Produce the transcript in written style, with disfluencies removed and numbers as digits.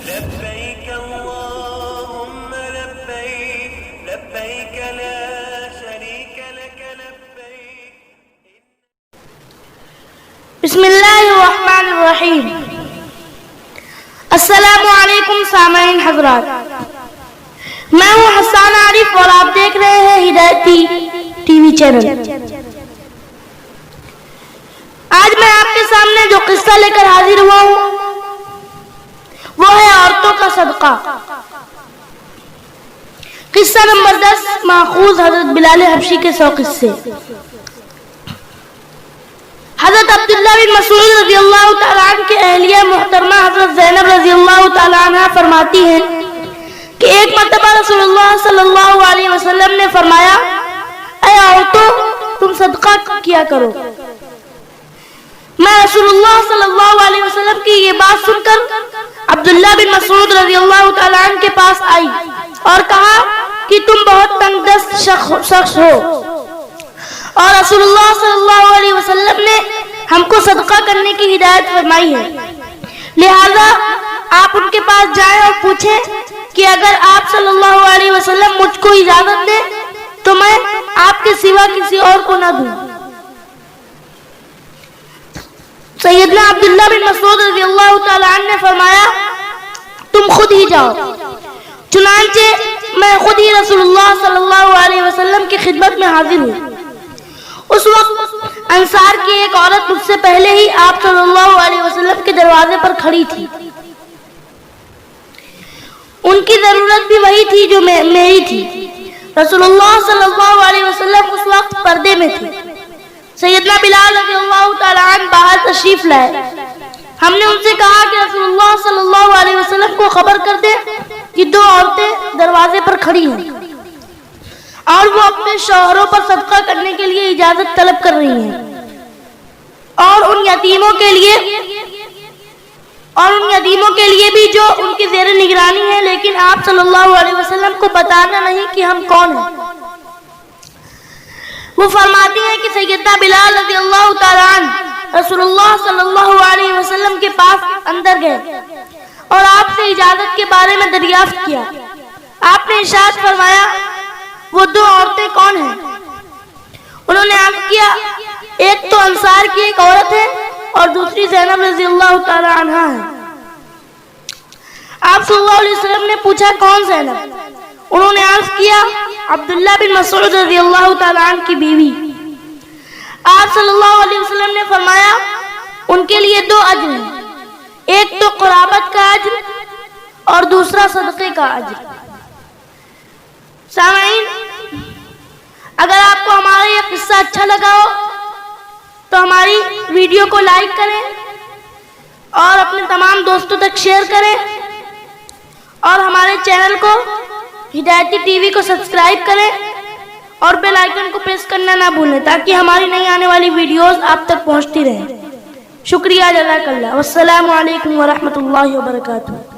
لبيك اللهم لبيك لبيك لا شريك لك لبيك. بسم اللہ الرحمن الرحیم. السلام علیکم سامعین حضرات، میں ہوں حسان عارف اور آپ دیکھ رہے ہیں ہدایتی ٹی وی چینل. آج میں آپ کے سامنے جو قصہ لے کر حاضر ہوا ہوں وہ ہے عورتوں کا صدقہ. قصہ نمبر 10 ماخوذ حضرت بلال حبشی کے 100 قصے. حضرت عبداللہ بن مسعود رضی اللہ تعالیٰ عنہ کے اہلیہ محترمہ حضرت زینب رضی اللہ تعالیٰ عنہ فرماتی ہیں کہ ایک مرتبہ رسول اللہ صلی اللہ علیہ وسلم نے فرمایا، اے عورتوں تم صدقہ کیا کرو. میں رسول اللہ صلی اللہ علیہ وسلم کی یہ بات سن کر عبداللہ بن مسعود رضی اللہ تعالیٰ عنہ کے پاس آئی اور کہا کہ تم بہت تنگ دست شخص ہو اور رسول اللہ صلی اللہ علیہ وسلم نے ہم کو صدقہ کرنے کی ہدایت فرمائی ہے، لہذا آپ ان کے پاس جائیں اور پوچھیں کہ اگر آپ صلی اللہ علیہ وسلم مجھ کو اجازت دیں تو میں آپ کے سوا کسی اور کو نہ دوں. سیدنا عبداللہ بن مسعود رضی اللہ تعالیٰ عنہ نے فرمایا، تم خود ہی جاؤ. چنانچہ میں خود ہی رسول اللہ صلی اللہ علیہ وسلم کی خدمت میں حاضر ہوں. اس وقت انصار کی ایک عورت مجھ سے پہلے ہی آپ صلی اللہ علیہ وسلم کے دروازے پر کھڑی تھی. ان کی ضرورت بھی وہی تھی جو میری تھی. رسول اللہ صلی اللہ علیہ وسلم اس وقت پردے میں تھے. سیدنا بلال رضی اللہ تعالیٰ عنہ باہر تشریف لائے. ہم نے ان سے کہا کہ رسول اللہ صلی اللہ علیہ وسلم کو خبر کر دے کہ دو عورتیں دروازے پر کھڑی ہیں اور وہ اپنے شوہروں پر صدقہ کرنے کے لیے اجازت طلب کر رہی ہیں اور ان یتیموں کے لیے بھی جو ان کی زیر نگرانی ہے، لیکن آپ صلی اللہ علیہ وسلم کو بتانا نہیں کہ ہم کون ہیں. وہ فرماتی ہیں کہ سیدنا بلال رضی اللہ تعالیٰ عنہ رسول اللہ صلی اللہ علیہ وسلم کے پاس اندر گئے اور آپ سے اجازت کے بارے میں دریافت کیا. آپ نے ارشاد فرمایا، وہ دو عورتیں کون ہیں؟ انہوں نے عرض کیا، ایک تو انصار کی ایک عورت ہے اور دوسری زینب رضی اللہ تعالیٰ عنہا ہے. آپ صلی اللہ علیہ وسلم نے پوچھا، کون زینب؟ انہوں نے عرض کیا، عبداللہ بن مسعود رضی اللہ تعالیٰ عنہ کی بیوی. آپ صلی اللہ علیہ وسلم نے فرمایا، ان کے لیے دو اجر ہیں، ایک تو قرابت کا اجر اور دوسرا صدقے کا اجر. سامعین، اگر آپ کو ہمارا یہ قصہ اچھا لگا ہو تو ہماری ویڈیو کو لائک کریں اور اپنے تمام دوستوں تک شیئر کریں اور ہمارے چینل کو ہدایتی ٹی وی کو سبسکرائب کریں اور بیل آئیکن کو پریس کرنا نہ بھولیں تاکہ ہماری نئی آنے والی ویڈیوز آپ تک پہنچتی رہیں. شکریہ، جزاک اللہ. والسلام علیکم ورحمۃ اللہ وبرکاتہ.